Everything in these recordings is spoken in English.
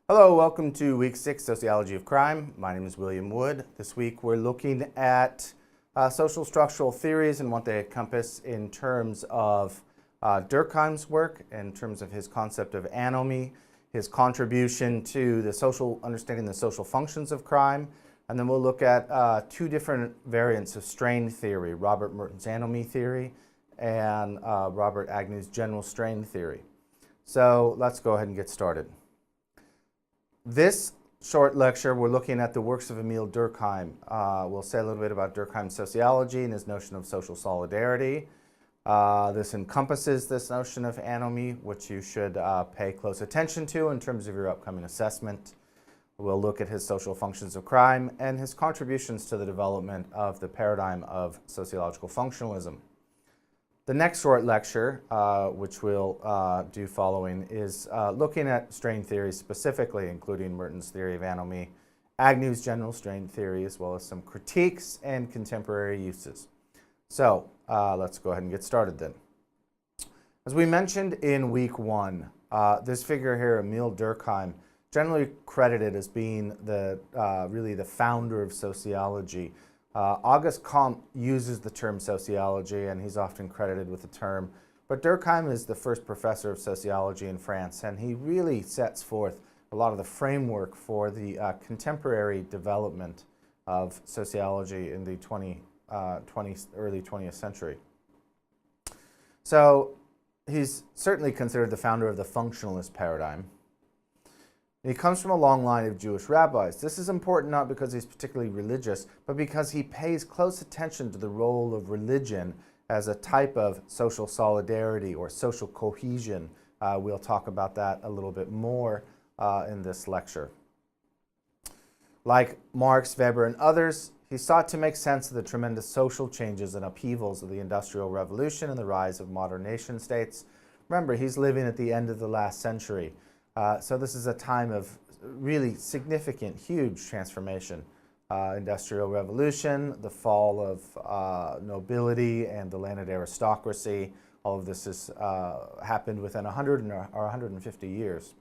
Hello, welcome to Week 6, Sociology of Crime. My name is William Wood. This week we're looking at social structural theories and what they encompass in terms of Durkheim's work, in terms of his concept of anomie, his contribution to the understanding the social functions of crime, and then we'll look at two different variants of strain theory, Robert Merton's anomie theory and Robert Agnew's general strain theory. So let's go ahead and get started. This short lecture, we're looking at the works of Emile Durkheim. We'll say a little bit about Durkheim's sociology and his notion of social solidarity. This encompasses this notion of anomie, which you should pay close attention to in terms of your upcoming assessment. We'll look at his social functions of crime and his contributions to the development of the paradigm of sociological functionalism. The next short lecture, which we'll do following, is looking at strain theory specifically, including Merton's theory of anomie, Agnew's general strain theory, as well as some critiques and contemporary uses. So let's go ahead and get started then. As we mentioned in week 1, this figure here, Emile Durkheim, generally credited as being really the founder of sociology. Auguste Comte uses the term sociology, and he's often credited with the term, but Durkheim is the first professor of sociology in France, and he really sets forth a lot of the framework for the contemporary development of sociology in the early 20th century. So he's certainly considered the founder of the functionalist paradigm. He comes from a long line of Jewish rabbis. This is important not because he's particularly religious, but because he pays close attention to the role of religion as a type of social solidarity or social cohesion. We'll talk about that a little bit more in this lecture. Like Marx, Weber, and others, he sought to make sense of the tremendous social changes and upheavals of the Industrial Revolution and the rise of modern nation states. Remember, he's living at the end of the last century. So this is a time of really significant, huge transformation. Industrial Revolution, the fall of nobility and the landed aristocracy, all of this has happened within 100 or 150 years.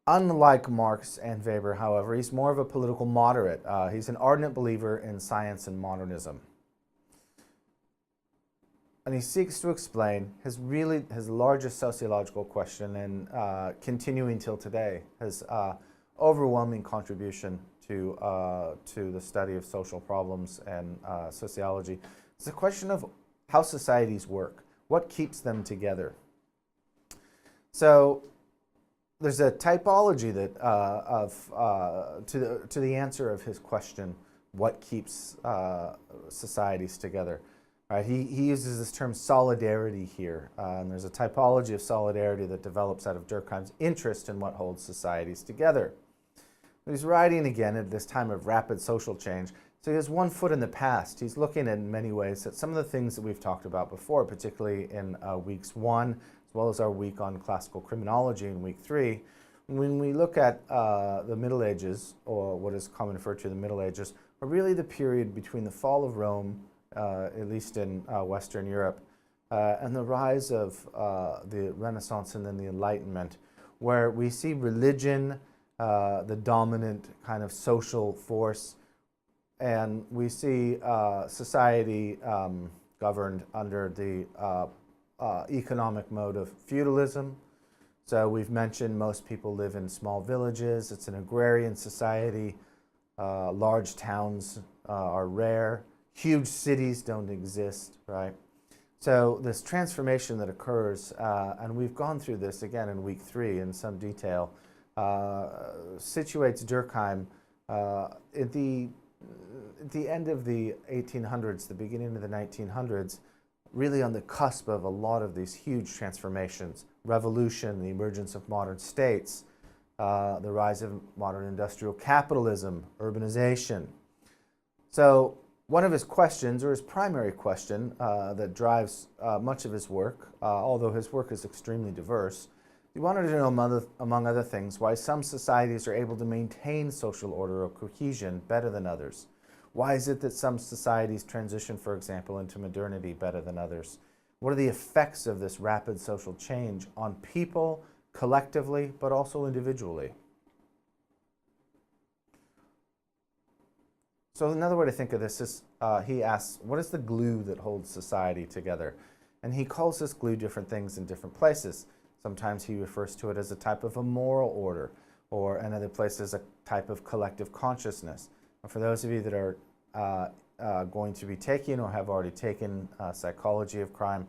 Unlike Marx and Weber, however, he's more of a political moderate. He's an ardent believer in science and modernism. And he seeks to explain his largest sociological question and continuing till today, his overwhelming contribution to the study of social problems and sociology. It's the question of how societies work, what keeps them together. So there's a typology that to the answer of his question, what keeps societies together. Right, he uses this term solidarity here, and there's a typology of solidarity that develops out of Durkheim's interest in what holds societies together. He's writing again at this time of rapid social change, so he has one foot in the past. He's looking in many ways at some of the things that we've talked about before, particularly in weeks 1, as well as our week on classical criminology in week 3. When we look at the Middle Ages, or what is commonly referred to as the Middle Ages, are really the period between the fall of Rome, at least in Western Europe, and the rise of the Renaissance and then the Enlightenment, where we see religion the dominant kind of social force, and we see society governed under the economic mode of feudalism. So we've mentioned most people live in small villages. It's an agrarian society. Large towns are rare. Huge cities don't exist, right? So this transformation that occurs, and we've gone through this again in week 3 in some detail, situates Durkheim at the end of the 1800s, the beginning of the 1900s, really on the cusp of a lot of these huge transformations. Revolution, the emergence of modern states, the rise of modern industrial capitalism, urbanization. So one of his questions, or his primary question, that drives much of his work, although his work is extremely diverse, he wanted to know, among other things, why some societies are able to maintain social order or cohesion better than others. Why is it that some societies transition, for example, into modernity better than others? What are the effects of this rapid social change on people, collectively, but also individually. So another way to think of this is, he asks, what is the glue that holds society together? And he calls this glue different things in different places. Sometimes he refers to it as a type of a moral order, or in other places a type of collective consciousness. And for those of you that are going to be taking or have already taken Psychology of Crime,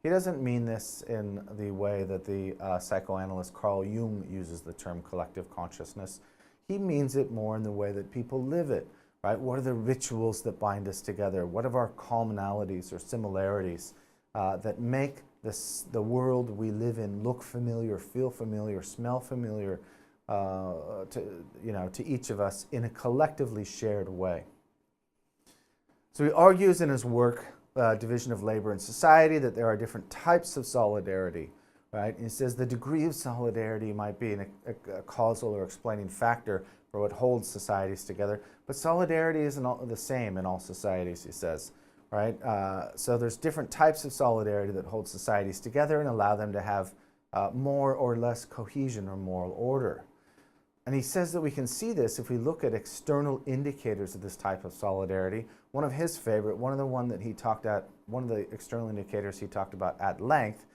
he doesn't mean this in the way that the psychoanalyst Carl Jung uses the term collective consciousness. He means it more in the way that people live it, right? What are the rituals that bind us together? What are our commonalities or similarities that make the world we live in look familiar, feel familiar, smell familiar to each of us in a collectively shared way? So he argues in his work, Division of Labor and Society, that there are different types of solidarity, right? He says the degree of solidarity might be a causal or explaining factor for what holds societies together, but solidarity isn't all the same in all societies, he says, right? So there's different types of solidarity that hold societies together and allow them to have more or less cohesion or moral order. And he says that we can see this if we look at external indicators of this type of solidarity. One of his favorite, one of the external indicators he talked about at length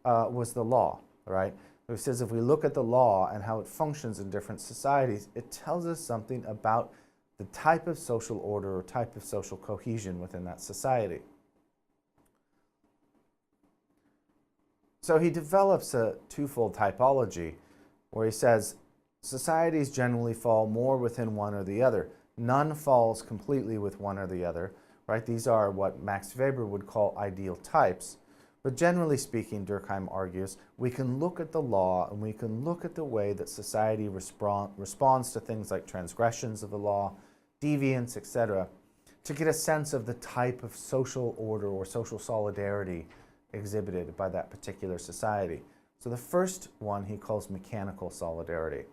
was the law, right? So he says if we look at the law and how it functions in different societies, it tells us something about the type of social order or type of social cohesion within that society. So he develops a twofold typology where he says societies generally fall more within one or the other. None falls completely with one or the other, right? These are what Max Weber would call ideal types. But generally speaking, Durkheim argues, we can look at the law and we can look at the way that society responds to things like transgressions of the law, deviance, etc., to get a sense of the type of social order or social solidarity exhibited by that particular society. So the first one he calls mechanical solidarity.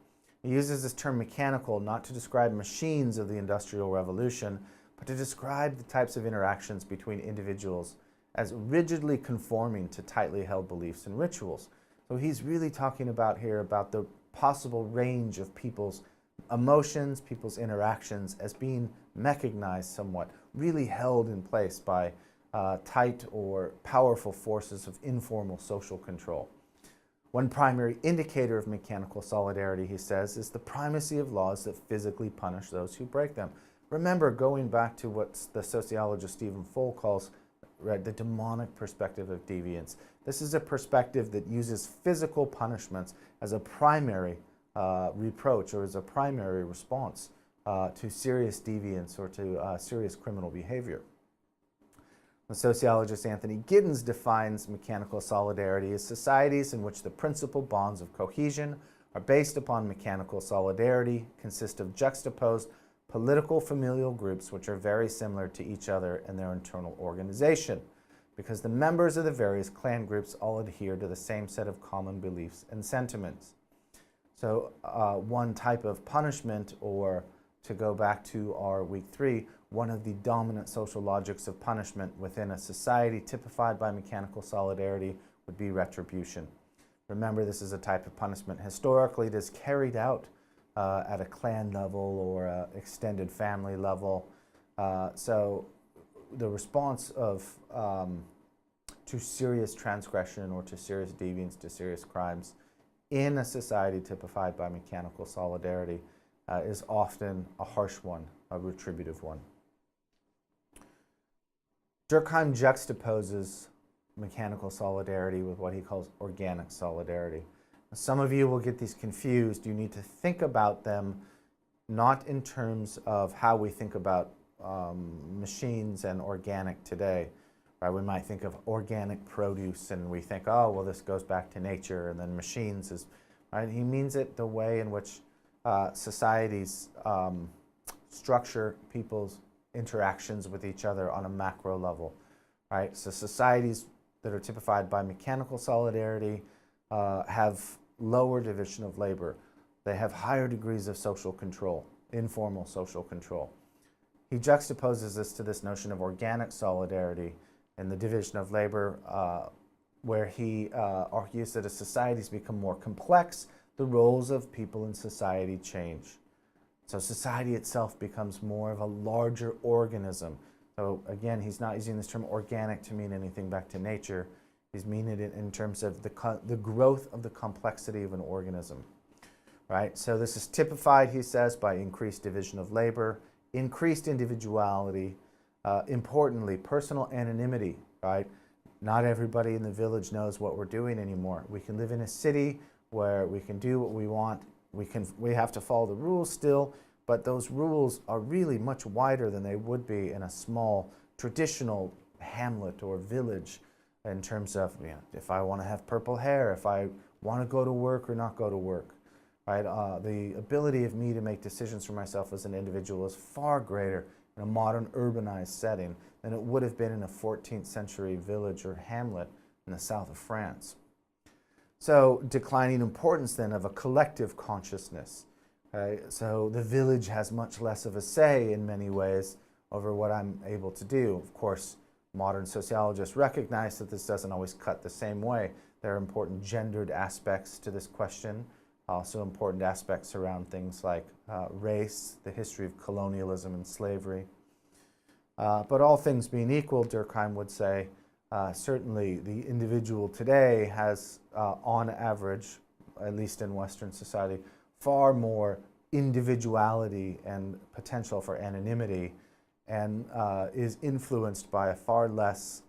He uses this term mechanical not to describe machines of the Industrial Revolution, but to describe the types of interactions between individuals as rigidly conforming to tightly held beliefs and rituals. So he's really talking about here about the possible range of people's emotions, people's interactions as being mechanized somewhat, really held in place by tight or powerful forces of informal social control. One primary indicator of mechanical solidarity, he says, is the primacy of laws that physically punish those who break them. Remember, going back to what the sociologist Stephen Fole calls the demonic perspective of deviance. This is a perspective that uses physical punishments as a primary reproach or as a primary response to serious deviance or to serious criminal behavior. The sociologist Anthony Giddens defines mechanical solidarity as societies in which the principal bonds of cohesion are based upon mechanical solidarity, consist of juxtaposed political familial groups which are very similar to each other in their internal organization, because the members of the various clan groups all adhere to the same set of common beliefs and sentiments. So one type of punishment, or to go back to our week 3, one of the dominant social logics of punishment within a society typified by mechanical solidarity would be retribution. Remember, this is a type of punishment historically that is carried out at a clan level or an extended family level. So the response of to serious transgression or to serious deviance, to serious crimes in a society typified by mechanical solidarity is often a harsh one, a retributive one. Durkheim juxtaposes mechanical solidarity with what he calls organic solidarity. Some of you will get these confused. You need to think about them not in terms of how we think about machines and organic today. Right? We might think of organic produce and we think, oh, well, this goes back to nature, and then machines is, right? He means it the way in which societies structure people's interactions with each other on a macro level, right? So societies that are typified by mechanical solidarity have lower division of labor. They have higher degrees of social control, informal social control. He juxtaposes this to this notion of organic solidarity in the division of labor where he argues that as societies become more complex, the roles of people in society change. So society itself becomes more of a larger organism. So again, he's not using this term organic to mean anything back to nature. He's meaning it in terms of the growth of the complexity of an organism. Right? So this is typified, he says, by increased division of labor, increased individuality, importantly, personal anonymity. Right? Not everybody in the village knows what we're doing anymore. We can live in a city where we can do what we want. We have to follow the rules still, but those rules are really much wider than they would be in a small traditional hamlet or village, in terms of, you know, if I want to have purple hair, if I want to go to work or not go to work. Right? The ability of me to make decisions for myself as an individual is far greater in a modern urbanized setting than it would have been in a 14th century village or hamlet in the south of France. So declining importance then of a collective consciousness. Right? So the village has much less of a say in many ways over what I'm able to do. Of course, modern sociologists recognize that this doesn't always cut the same way. There are important gendered aspects to this question, also important aspects around things like race, the history of colonialism and slavery. But all things being equal, Durkheim would say, certainly the individual today has, on average, at least in Western society, far more individuality and potential for anonymity, and is influenced by a far less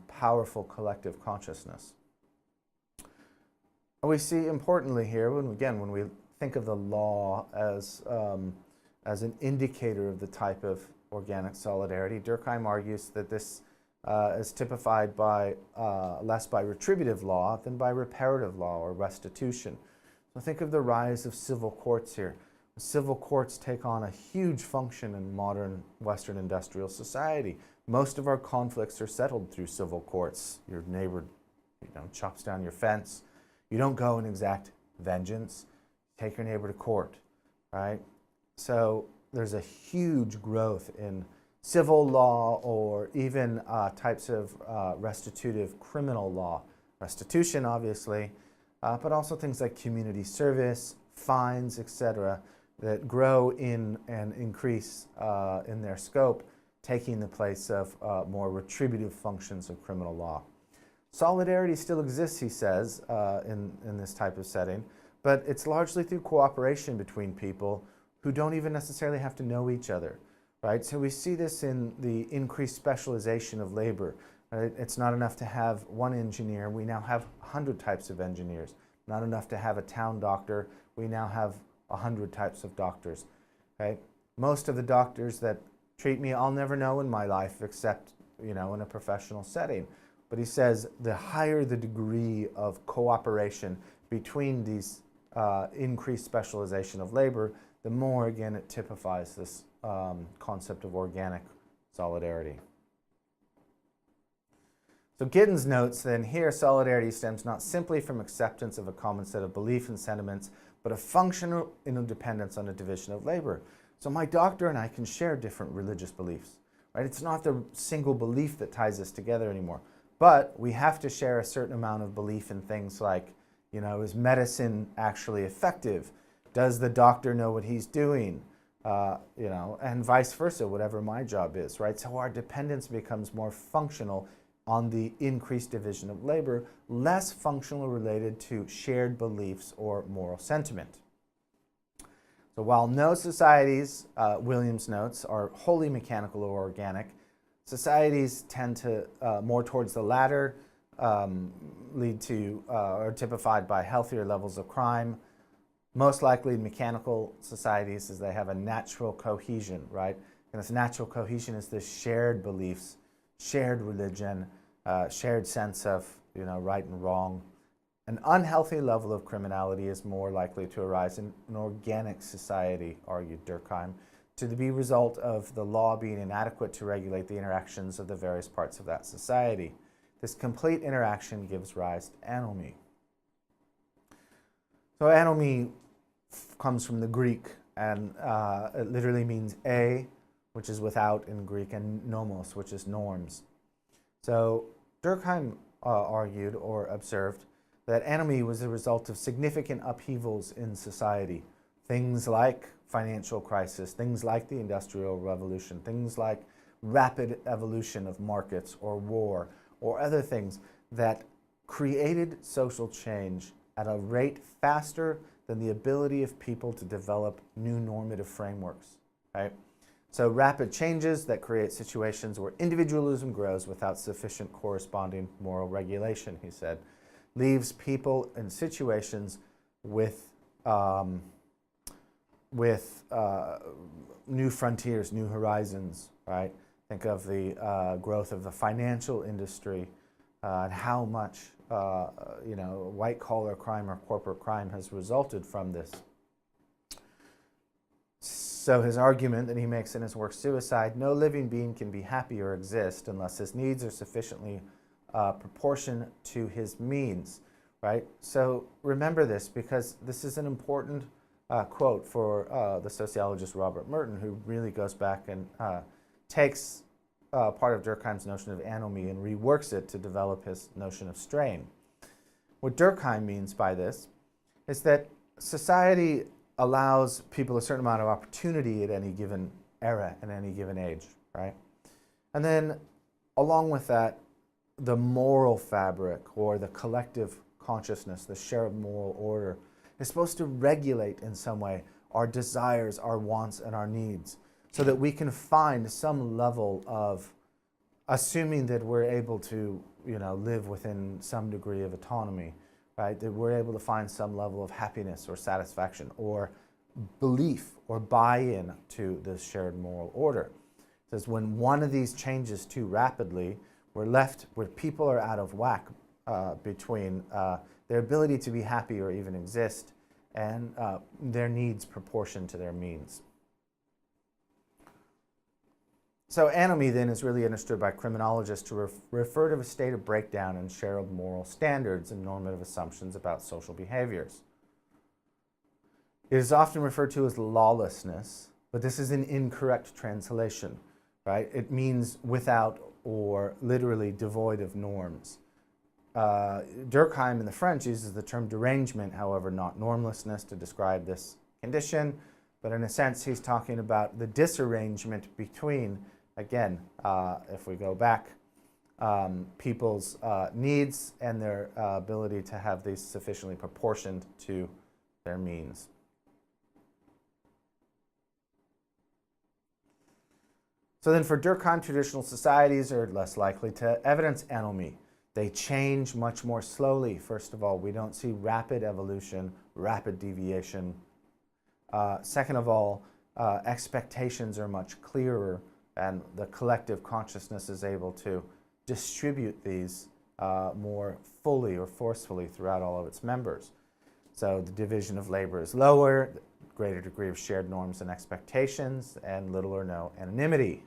powerful collective consciousness. We see importantly here, when we think of the law as an indicator of the type of organic solidarity, Durkheim argues that this is typified by less by retributive law than by reparative law or restitution. So think of the rise of civil courts here. Civil courts take on a huge function in modern Western industrial society. Most of our conflicts are settled through civil courts. Your neighbor, chops down your fence. You don't go and exact vengeance. Take your neighbor to court, right? So there's a huge growth in civil law, or even types of restitutive criminal law. Restitution, obviously, but also things like community service, fines, etc., that grow in and increase in their scope, taking the place of more retributive functions of criminal law. Solidarity still exists, he says, in this type of setting, but it's largely through cooperation between people who don't even necessarily have to know each other, right? So we see this in the increased specialization of labor. Right? It's not enough to have one engineer. We now have 100 types of engineers. Not enough to have a town doctor. We now have 100 types of doctors. Right? Most of the doctors that treat me, I'll never know in my life, except in a professional setting. But he says the higher the degree of cooperation between these increased specialization of labor, the more, again, it typifies this concept of organic solidarity. So Giddens notes then here solidarity stems not simply from acceptance of a common set of beliefs and sentiments, but a functional interdependence on a division of labor. So my doctor and I can share different religious beliefs, right? It's not the single belief that ties us together anymore. But we have to share a certain amount of belief in things like, is medicine actually effective? Does the doctor know what he's doing? And vice versa, whatever my job is, right? So our dependence becomes more functional on the increased division of labor, less functional related to shared beliefs or moral sentiment. So while no societies, Williams notes, are wholly mechanical or organic, societies tend to more towards the latter, lead to, are typified by healthier levels of crime. Most likely mechanical societies is they have a natural cohesion, right? And this natural cohesion is this shared beliefs, shared religion, shared sense of right and wrong. An unhealthy level of criminality is more likely to arise in an organic society, argued Durkheim, to be result of the law being inadequate to regulate the interactions of the various parts of that society. This complete interaction gives rise to anomie. So anomie comes from the Greek, and it literally means a, which is without in Greek, and nomos, which is norms. So Durkheim argued or observed that anomie was a result of significant upheavals in society. Things like financial crisis, things like the Industrial Revolution, things like rapid evolution of markets or war or other things that created social change at a rate faster than the ability of people to develop new normative frameworks, right? So rapid changes that create situations where individualism grows without sufficient corresponding moral regulation, he said, leaves people in situations with new frontiers, new horizons, right? Think of the growth of the financial industry and how much white-collar crime or corporate crime has resulted from this. So his argument that he makes in his work Suicide, no living being can be happy or exist unless his needs are sufficiently proportioned to his means, right? So remember this, because this is an important quote for the sociologist Robert Merton, who really goes back and takes part of Durkheim's notion of anomie and reworks it to develop his notion of strain. What Durkheim means by this is that society allows people a certain amount of opportunity at any given era and any given age, right? And then along with that, the moral fabric or the collective consciousness, the shared moral order, is supposed to regulate in some way our desires, our wants, and our needs, so that we can find some level of, assuming that we're able to, live within some degree of autonomy, right? That we're able to find some level of happiness or satisfaction or belief or buy-in to this shared moral order. It says when one of these changes too rapidly, we're left where people are out of whack between their ability to be happy or even exist and their needs proportioned to their means. So anomie then is really understood by criminologists to refer to a state of breakdown in shared moral standards and normative assumptions about social behaviors. It is often referred to as lawlessness, but this is an incorrect translation, right? It means without or literally devoid of norms. Durkheim in the French uses the term derangement, however, not normlessness, to describe this condition, but in a sense he's talking about the disarrangement between, again, if we go back, people's needs and their ability to have these sufficiently proportioned to their means. So then for Durkheim, traditional societies are less likely to evidence anomie. They change much more slowly. First of all, we don't see rapid evolution, rapid deviation. Second of all, expectations are much clearer, and the collective consciousness is able to distribute these more fully or forcefully throughout all of its members. So the division of labor is lower, greater degree of shared norms and expectations, and little or no anonymity.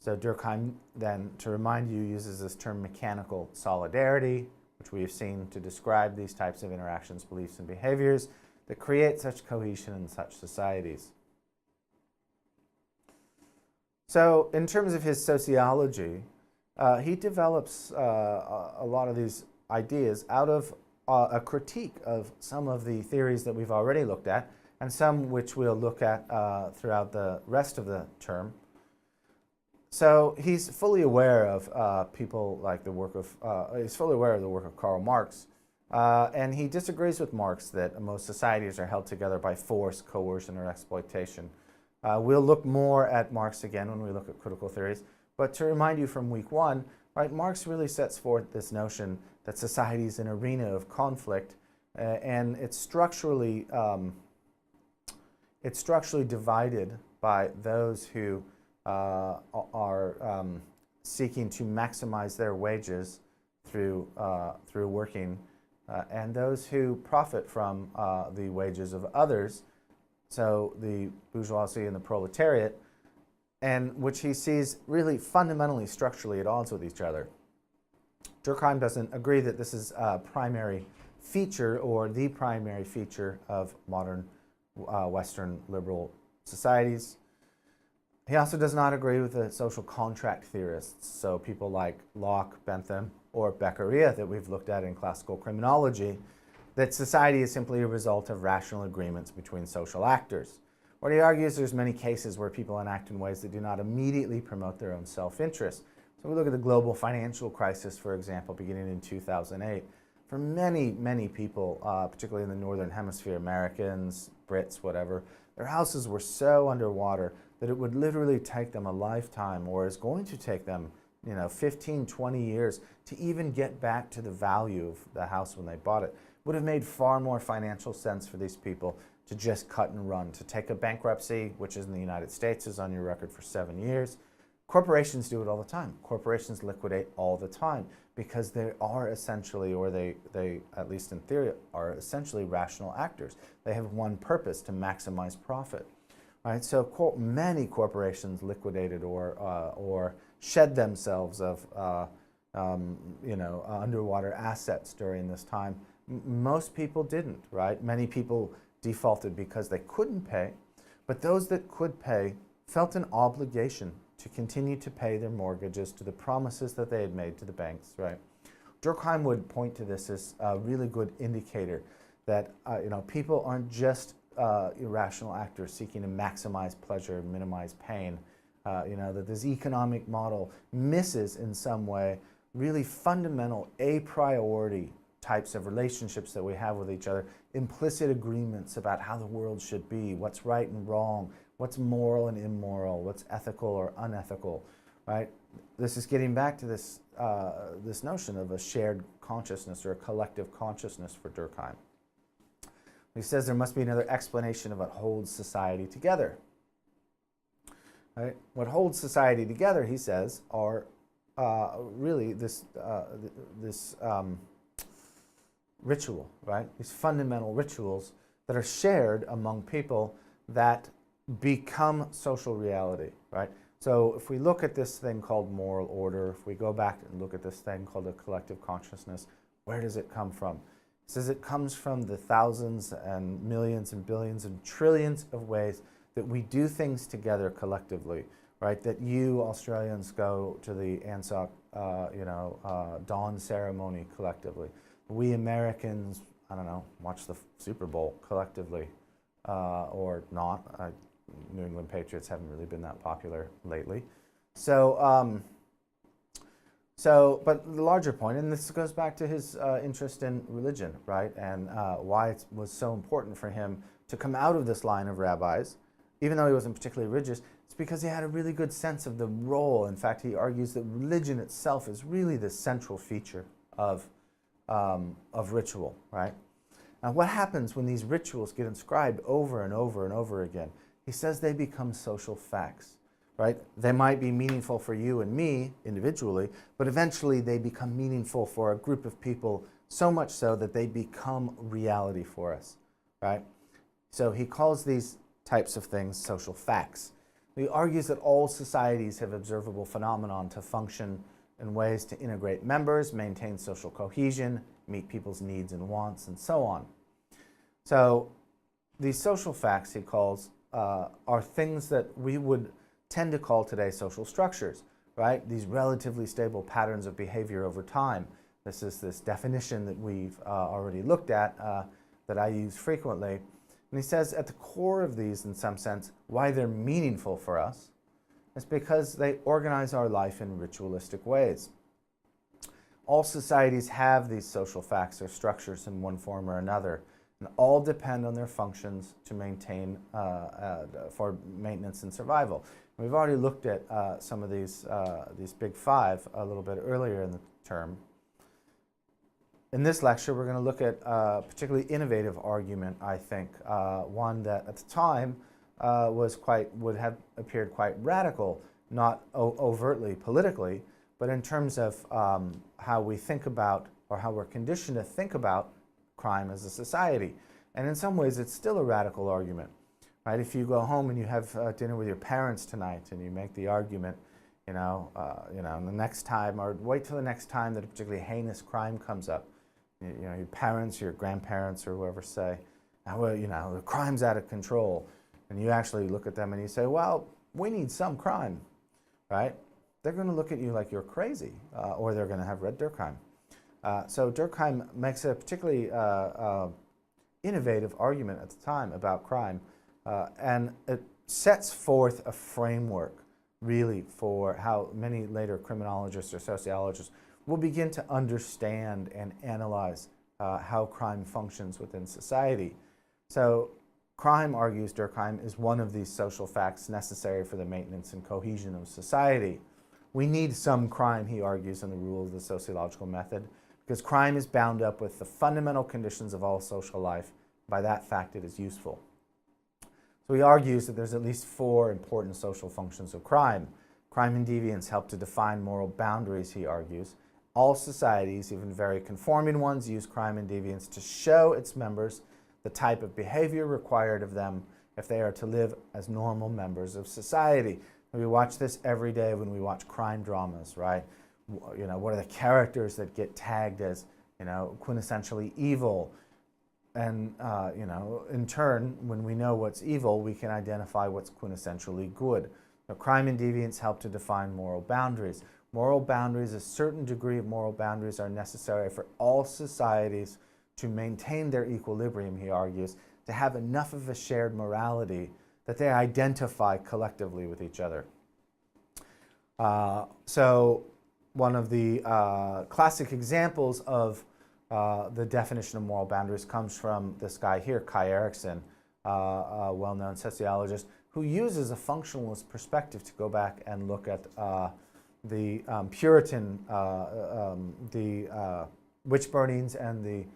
So Durkheim then, to remind you, uses this term mechanical solidarity, which we have seen to describe these types of interactions, beliefs, and behaviors that create such cohesion in such societies. So in terms of his sociology, he develops a lot of these ideas out of a critique of some of the theories that we've already looked at, and some which we'll look at throughout the rest of the term. So he's fully aware of people like the work of, he's fully aware of the work of Karl Marx, and he disagrees with Marx that most societies are held together by force, coercion, or exploitation. We'll look more at Marx again when we look at critical theories, but to remind you from week one, right, Marx really sets forth this notion that society is an arena of conflict, and it's structurally divided by those who are seeking to maximize their wages through working, and those who profit from the wages of others, so the bourgeoisie and the proletariat, and which he sees really fundamentally structurally at odds with each other. Durkheim doesn't agree that this is a primary feature or the primary feature of modern Western liberal societies. He also does not agree with the social contract theorists, so people like Locke, Bentham, or Beccaria that we've looked at in classical criminology, that society is simply a result of rational agreements between social actors. What he argues, there's many cases where people enact in ways that do not immediately promote their own self-interest. So we look at the global financial crisis, for example, beginning in 2008. For many, many people, particularly in the Northern Hemisphere, Americans, Brits, whatever, their houses were so underwater that it would literally take them a lifetime, or is going to take them 15, 20 years to even get back to the value of the house when they bought it. It would have made far more financial sense for these people to just cut and run, to take a bankruptcy, which is in the United States is on your record for 7 years. Corporations do it all the time. Corporations liquidate all the time because they are essentially, or they at least in theory, are essentially rational actors. They have one purpose: to maximize profit. Right? So many corporations liquidated or shed themselves of underwater assets during this time. Most people didn't, right? Many people defaulted because they couldn't pay, but those that could pay felt an obligation to continue to pay their mortgages to the promises that they had made to the banks, right? Durkheim would point to this as a really good indicator that people aren't just irrational actors seeking to maximize pleasure and minimize pain. That this economic model misses in some way really fundamental a priori types of relationships that we have with each other, implicit agreements about how the world should be, what's right and wrong, what's moral and immoral, what's ethical or unethical, right? This is getting back to this, this notion of a shared consciousness or a collective consciousness for Durkheim. He says there must be another explanation of what holds society together. Right? What holds society together, he says, are really this ritual, right? These fundamental rituals that are shared among people that become social reality, right? So if we look at this thing called moral order, if we go back and look at this thing called a collective consciousness, where does it come from? He says it comes from the thousands and millions and billions and trillions of ways that we do things together collectively, right? That you Australians go to the Anzac, dawn ceremony collectively. We Americans, I don't know, watch the Super Bowl collectively, or not. New England Patriots haven't really been that popular lately. So, but the larger point, and this goes back to his interest in religion, right? And why it was so important for him to come out of this line of rabbis, even though he wasn't particularly religious. It's because he had a really good sense of the role. In fact, he argues that religion itself is really the central feature of ritual, right? Now, what happens when these rituals get inscribed over and over and over again? He says they become social facts, right? They might be meaningful for you and me individually, but eventually they become meaningful for a group of people, so much so that they become reality for us, right? So he calls these types of things social facts. He argues that all societies have observable phenomenon to function in ways to integrate members, maintain social cohesion, meet people's needs and wants, and so on. So these social facts, he calls, are things that we would tend to call today social structures, right? These relatively stable patterns of behavior over time. This is this definition that we've already looked at that I use frequently. And he says at the core of these, in some sense, why they're meaningful for us is because they organize our life in ritualistic ways. All societies have these social facts or structures in one form or another, and all depend on their functions to maintain, for maintenance and survival. And we've already looked at some of these big five a little bit earlier in the term. In this lecture, we're going to look at a particularly innovative argument, I think, one that at the time would have appeared quite radical, not overtly politically, but in terms of how we think about, or how we're conditioned to think about crime as a society. And in some ways, it's still a radical argument, right? If you go home and you have dinner with your parents tonight and you make the argument, and the next time, or wait till the next time that a particularly heinous crime comes up, your parents, your grandparents, or whoever say, well, the crime's out of control. And you actually look at them and you say, well, we need some crime, right? They're going to look at you like you're crazy, or they're going to have read Durkheim. So Durkheim makes a particularly innovative argument at the time about crime, and it sets forth a framework really for how many later criminologists or sociologists will begin to understand and analyze how crime functions within society. So crime, argues Durkheim, is one of these social facts necessary for the maintenance and cohesion of society. We need some crime, he argues, in the rule of the sociological method, because crime is bound up with the fundamental conditions of all social life. By that fact, it is useful. So he argues that there's at least 4 important social functions of crime. Crime and deviance help to define moral boundaries, he argues. All societies, even very conforming ones, use crime and deviance to show its members the type of behavior required of them if they are to live as normal members of society. And we watch this every day when we watch crime dramas, right? You know, what are the characters that get tagged as, you know, quintessentially evil? And, you know, in turn, when we know what's evil, we can identify what's quintessentially good. Now, crime and deviance help to define moral boundaries. Moral boundaries, a certain degree of moral boundaries are necessary for all societies to maintain their equilibrium, he argues, to have enough of a shared morality that they identify collectively with each other. So one of the classic examples of the definition of moral boundaries comes from this guy here, Kai Erikson, a well-known sociologist, who uses a functionalist perspective to go back and look at the Puritan, witch burnings and the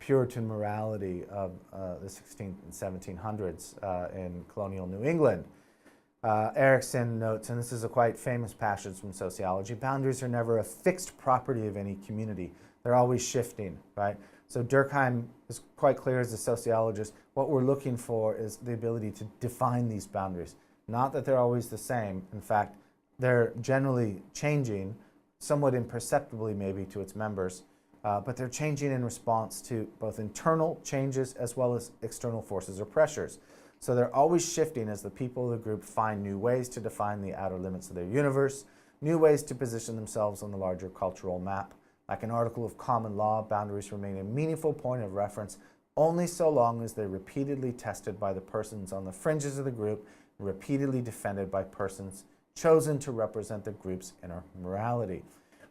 Puritan morality of the 16th and 1700s in colonial New England. Erikson notes, and this is a quite famous passage from sociology, boundaries are never a fixed property of any community. They're always shifting, right? So Durkheim is quite clear as a sociologist, what we're looking for is the ability to define these boundaries. Not that they're always the same. In fact, they're generally changing, somewhat imperceptibly maybe to its members, but they're changing in response to both internal changes as well as external forces or pressures. So they're always shifting as the people of the group find new ways to define the outer limits of their universe, new ways to position themselves on the larger cultural map. Like an article of common law, boundaries remain a meaningful point of reference only so long as they're repeatedly tested by the persons on the fringes of the group, and repeatedly defended by persons chosen to represent the group's inner morality.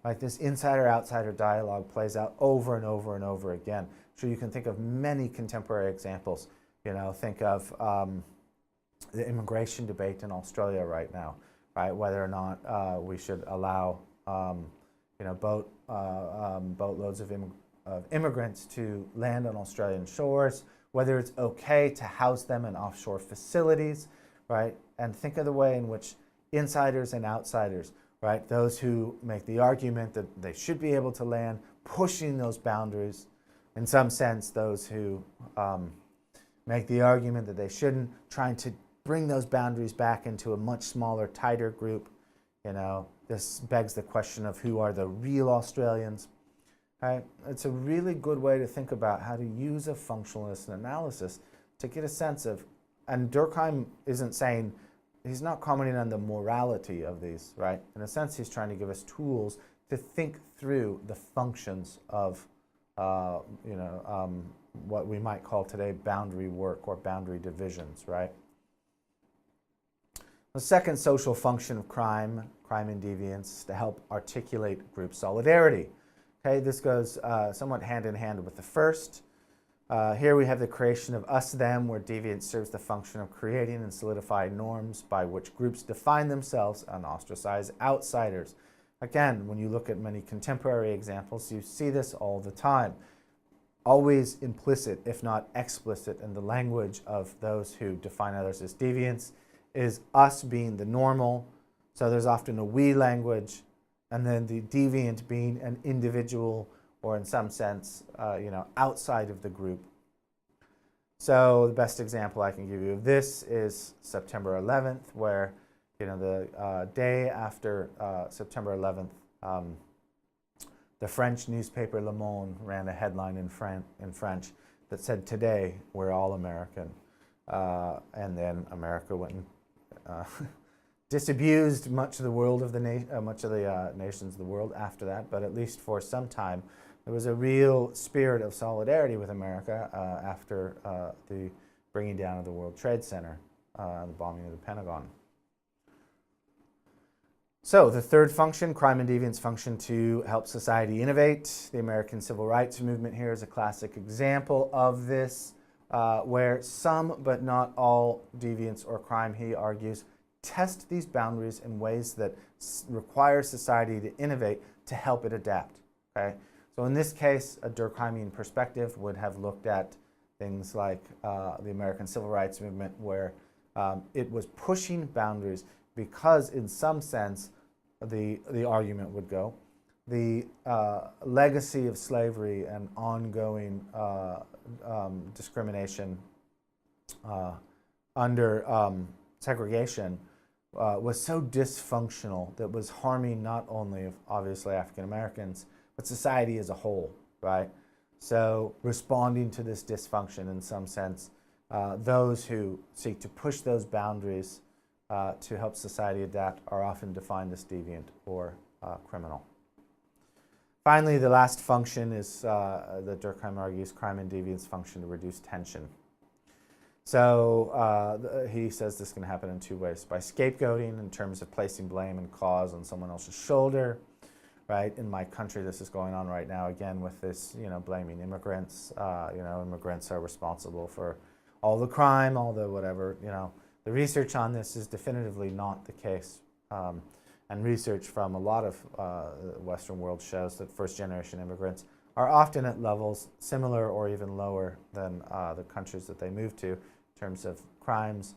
Like this insider-outsider dialogue plays out over and over and over again. So you can think of many contemporary examples. You know, think of the immigration debate in Australia right now, right? Whether or not we should allow, you know, boatloads of immigrants to land on Australian shores, whether it's okay to house them in offshore facilities, right? And think of the way in which insiders and outsiders, right? Those who make the argument that they should be able to land, pushing those boundaries. In some sense, those who make the argument that they shouldn't, trying to bring those boundaries back into a much smaller, tighter group. You know, this begs the question of who are the real Australians. Right? It's a really good way to think about how to use a functionalist analysis to get a sense of, and Durkheim isn't saying, he's not commenting on the morality of these, right? In a sense, he's trying to give us tools to think through the functions of, you know, what we might call today boundary work or boundary divisions, right? The second social function of crime and deviance, is to help articulate group solidarity. Okay, this goes somewhat hand in hand with the first. Here we have the creation of us-them, where deviance serves the function of creating and solidifying norms by which groups define themselves and ostracize outsiders. Again, when you look at many contemporary examples, you see this all the time. Always implicit, if not explicit, in the language of those who define others as deviants is us being the normal. So there's often a we language, and then the deviant being an individual or in some sense, you know, outside of the group. So the best example I can give you of this is September 11th, where, you know, the day after September 11th, the French newspaper Le Monde ran a headline in French that said, "Today, we're all American." And then America went and disabused much of the world of the nations of the world after that, but at least for some time, there was a real spirit of solidarity with America after the bringing down of the World Trade Center, the bombing of the Pentagon. So the third function, crime and deviance function to help society innovate. The American Civil Rights Movement here is a classic example of this, where some but not all deviance or crime, he argues, test these boundaries in ways that require society to innovate to help it adapt. Okay? So in this case, a Durkheimian perspective would have looked at things like the American Civil Rights Movement, where it was pushing boundaries because, in some sense, the argument would go, the legacy of slavery and ongoing discrimination under segregation was so dysfunctional that was harming not only, obviously, African Americans, but society as a whole, right? So responding to this dysfunction, in some sense, those who seek to push those boundaries to help society adapt are often defined as deviant or criminal. Finally, the last function is, that Durkheim argues, crime and deviance function to reduce tension. So he says this can happen in two ways: by scapegoating, in terms of placing blame and cause on someone else's shoulder. Right, in my country, this is going on right now again with this, blaming immigrants. Immigrants are responsible for all the crime, all the whatever. The research on this is definitively not the case, and research from a lot of the Western world shows that first-generation immigrants are often at levels similar or even lower than the countries that they move to in terms of crimes.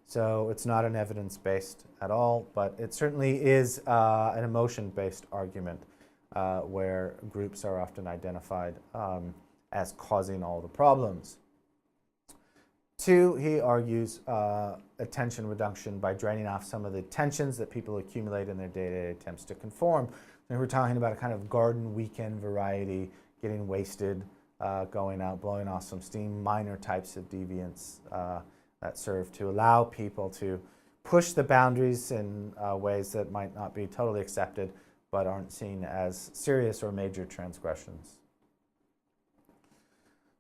So it's not an evidence-based at all, but it certainly is an emotion-based argument where groups are often identified as causing all the problems. Two, he argues attention reduction by draining off some of the tensions that people accumulate in their day-to-day attempts to conform. And we're talking about a kind of garden weekend variety, getting wasted, going out, blowing off some steam, minor types of deviance that serve to allow people to push the boundaries in ways that might not be totally accepted, but aren't seen as serious or major transgressions.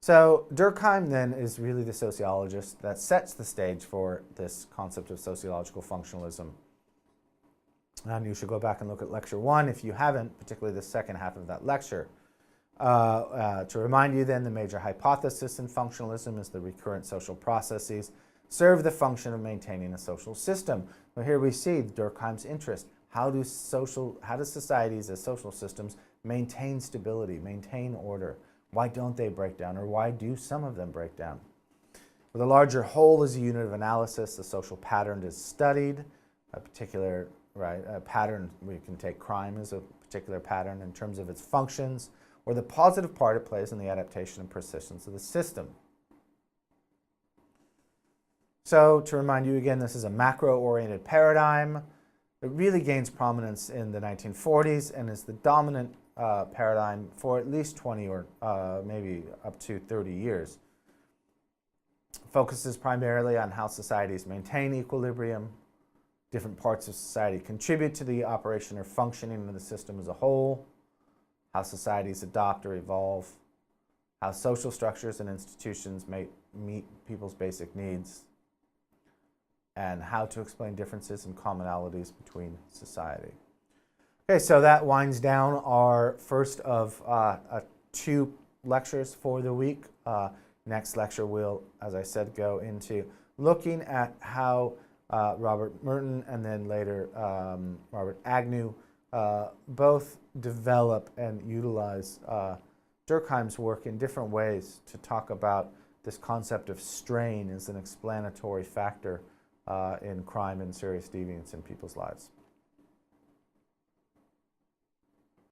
So Durkheim then is really the sociologist that sets the stage for this concept of sociological functionalism. And you should go back and look at lecture 1 if you haven't, particularly the second half of that lecture. To remind you then, the major hypothesis in functionalism is the recurrent social processes serve the function of maintaining a social system. Well, here we see Durkheim's interest. How do societies as social systems maintain stability, maintain order? Why don't they break down, or why do some of them break down? With a larger whole as a unit of analysis, the social pattern is studied. A particular pattern, we can take crime as a particular pattern in terms of its functions, or the positive part it plays in the adaptation and persistence of the system. So, to remind you again, this is a macro-oriented paradigm. It really gains prominence in the 1940s and is the dominant paradigm for at least 20 or maybe up to 30 years. It focuses primarily on how societies maintain equilibrium, different parts of society contribute to the operation or functioning of the system as a whole, how societies adopt or evolve, how social structures and institutions meet people's basic needs, and how to explain differences and commonalities between society. Okay, so that winds down our first of 2 lectures for the week. Next lecture will, as I said, go into looking at how Robert Merton and then later Robert Agnew both develop and utilize Durkheim's work in different ways to talk about this concept of strain as an explanatory factor in crime and serious deviance in people's lives.